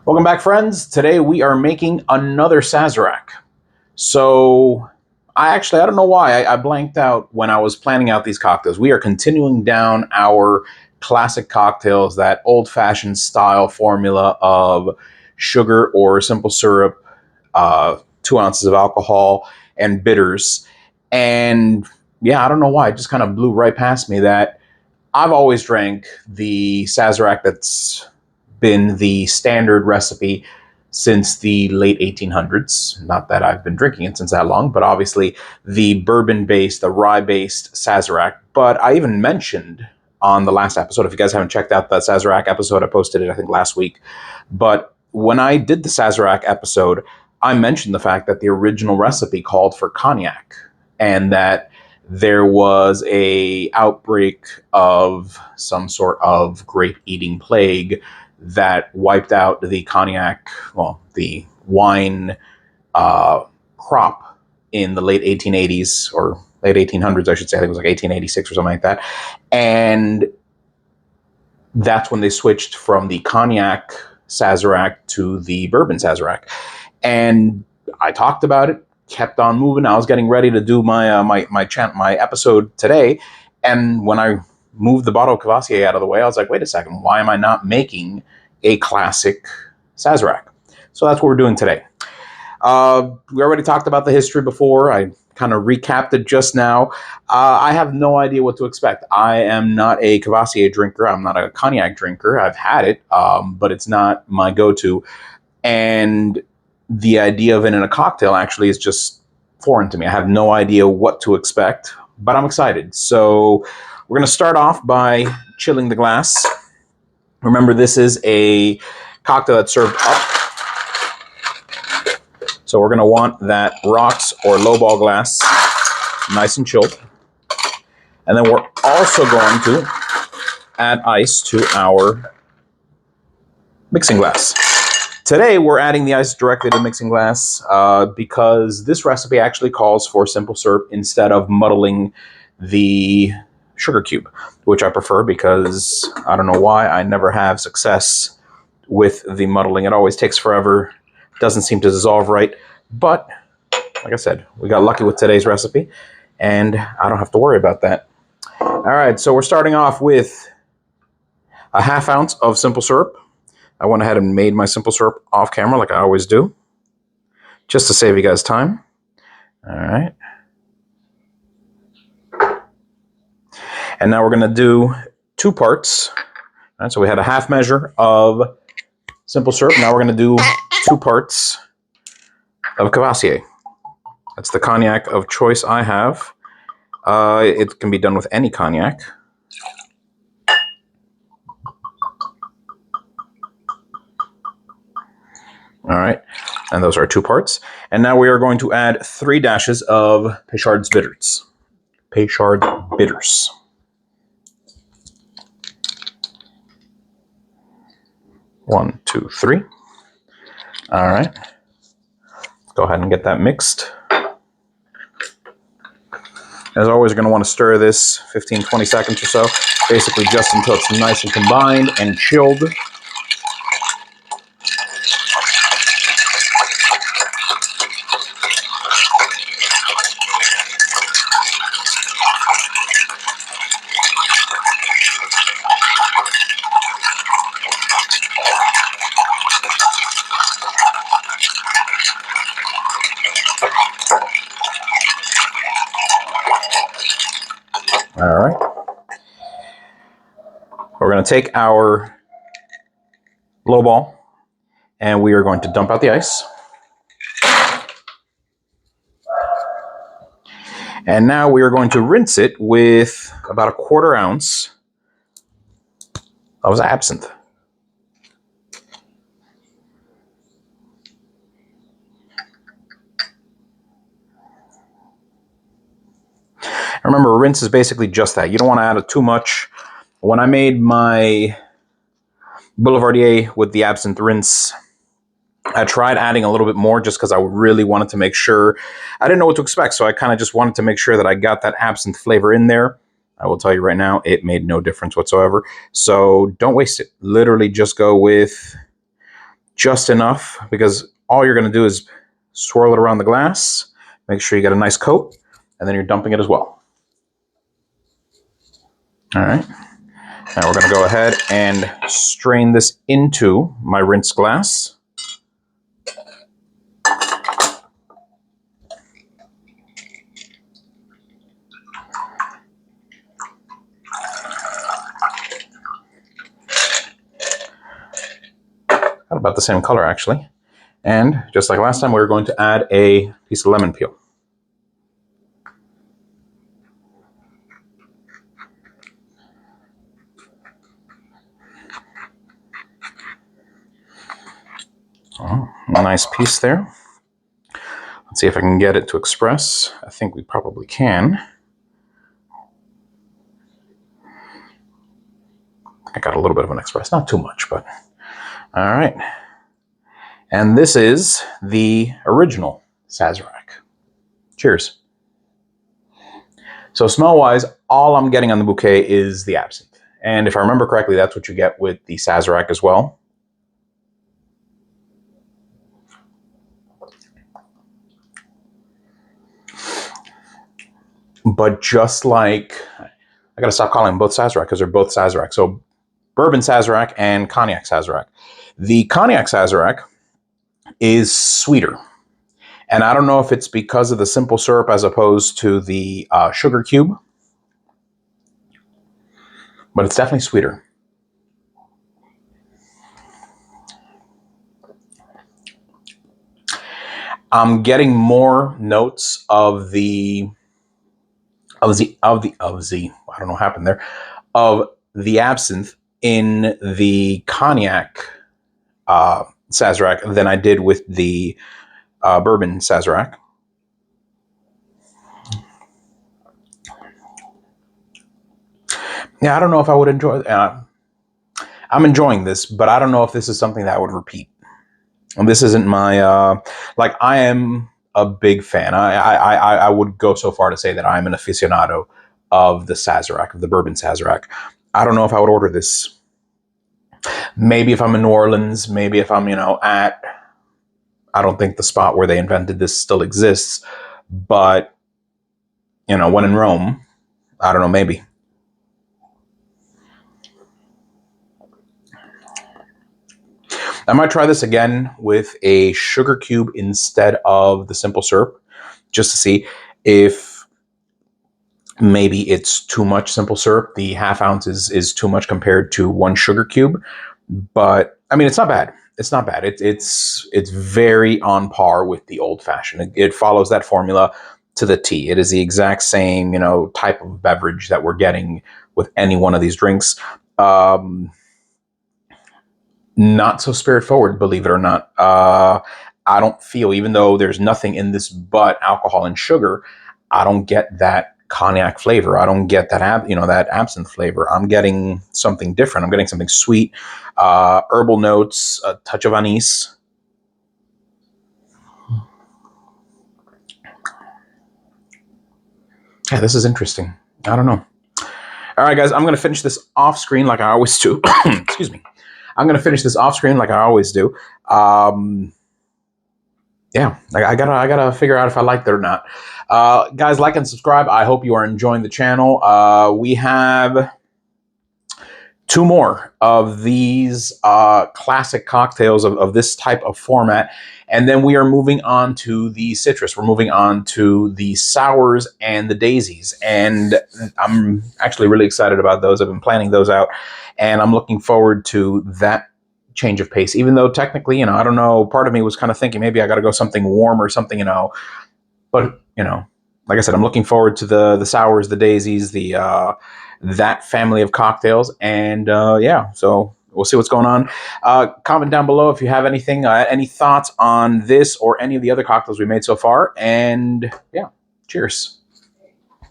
Welcome back, friends. Today we are making another Sazerac. So, I don't know why I blanked out when I was planning out these cocktails. We are continuing down our classic cocktails, that old-fashioned style formula of sugar or simple syrup, 2 ounces of alcohol, and bitters. And yeah, I don't know why. It just kind of blew right past me that I've always drank the Sazerac that's been the standard recipe since the late 1800s. Not that I've been drinking it since that long, but obviously the bourbon-based, the rye-based Sazerac. But I even mentioned on the last episode, if you guys haven't checked out the Sazerac episode, I posted it, I think, last week. But when I did the Sazerac episode, I mentioned the fact that the original recipe called for cognac and that there was a outbreak of some sort of grape eating plague that wiped out the cognac, well, the wine crop in the late 1880s or late 1800s, I should say. I think it was like 1886 or something like that. And that's when they switched from the cognac Sazerac to the bourbon Sazerac. And I talked about it, kept on moving. I was getting ready to do my episode today, and when I moved the bottle of Cavassier out of the way, I was like, wait a second, why am I not making a classic Sazerac? So that's what we're doing today. We already talked about the history before. I kind of recapped it just now. I have no idea what to expect. I am not a Cavassier drinker. I'm not a cognac drinker. I've had it, but it's not my go-to. And the idea of it in a cocktail actually is just foreign to me. I have no idea what to expect, but I'm excited. So we're going to start off by chilling the glass. Remember, this is a cocktail that's served up. So we're going to want that rocks or lowball glass nice and chilled. And then we're also going to add ice to our mixing glass. Today, we're adding the ice directly to the mixing glass because this recipe actually calls for simple syrup instead of muddling the sugar cube, which I prefer because I don't know why I never have success with the muddling. It always takes forever, doesn't seem to dissolve right. But like I said, we got lucky with today's recipe, and I don't have to worry about that. All right, so we're starting off with a 1/2 ounce of simple syrup. I went ahead and made my simple syrup off camera like I always do, just to save you guys time. All right. And now we're going to do 2 parts. All right, so we had a 1/2 measure of simple syrup. Now we're going to do 2 parts of Cavassier. That's the cognac of choice I have. It can be done with any cognac. All right, and those are 2 parts. And now we are going to add 3 dashes of Peychaud's bitters. Peychaud bitters. One, two, 3. All right. Go ahead and get that mixed. As always, you're going to want to stir this 15, 20 seconds or so, basically just until it's nice and combined and chilled. All right. We're going to take our lowball and we are going to dump out the ice. And now we are going to rinse it with about 1/4 ounce of absinthe. Remember, rinse is basically just that. You don't want to add too much. When I made my Boulevardier with the absinthe rinse, I tried adding a little bit more just because I really wanted to make sure. I didn't know what to expect, so I kind of just wanted to make sure that I got that absinthe flavor in there. I will tell you right now, it made no difference whatsoever. So don't waste it. Literally just go with just enough, because all you're going to do is swirl it around the glass, make sure you get a nice coat, and then you're dumping it as well. All right. Now we're going to go ahead and strain this into my rinse glass. About the same color, actually. And just like last time, we're going to add a piece of lemon peel. Oh, a nice piece there. Let's see if I can get it to express. I think we probably can. I got a little bit of an express, not too much, but all right. And this is the original Sazerac. Cheers. So smell-wise, all I'm getting on the bouquet is the absinthe. And if I remember correctly, that's what you get with the Sazerac as well. But just like, I gotta stop calling them both Sazerac because they're both Sazerac. So bourbon Sazerac and cognac Sazerac. The cognac Sazerac is sweeter. And I don't know if it's because of the simple syrup as opposed to the sugar cube, but it's definitely sweeter. I'm getting more notes of the I don't know what happened there, of the absinthe in the cognac Sazerac than I did with the bourbon Sazerac. Yeah, I don't know if I would enjoy. I'm enjoying this, but I don't know if this is something that I would repeat. And this isn't my like. I am a big fan. I would go so far to say that I'm an aficionado of the Sazerac, of the bourbon Sazerac. I don't know if I would order this. Maybe if I'm in New Orleans, maybe if I'm, at, I don't think the spot where they invented this still exists, but, when in Rome, I don't know, maybe. I might try this again with a sugar cube instead of the simple syrup, just to see if maybe it's too much simple syrup. The ½ ounce is too much compared to one sugar cube. But I mean, it's not bad. It's not bad. It's very on par with the old fashioned. It follows that formula to the T. It is the exact same, type of beverage that we're getting with any one of these drinks. Not so spirit forward, believe it or not. I don't feel, even though there's nothing in this but alcohol and sugar, I don't get that cognac flavor. I don't get that, that absinthe flavor. I'm getting something different. I'm getting something sweet, herbal notes, a touch of anise. Yeah, this is interesting. I don't know. All right, guys, I'm going to finish this off screen like I always do. Excuse me. I'm going to finish this off screen like I always do. Yeah, I gotta figure out if I liked it or not. Guys, like and subscribe. I hope you are enjoying the channel. We have 2 more of these classic cocktails of this type of format. And then we are moving on to the citrus. We're moving on to the sours and the daisies. And I'm actually really excited about those. I've been planning those out. And I'm looking forward to that change of pace, even though technically, I don't know, part of me was kind of thinking maybe I got to go something warm or something, but, like I said, I'm looking forward to the sours, the daisies, the that family of cocktails. And yeah, so we'll see what's going on. Comment down below if you have anything, any thoughts on this or any of the other cocktails we made so far. And yeah, cheers.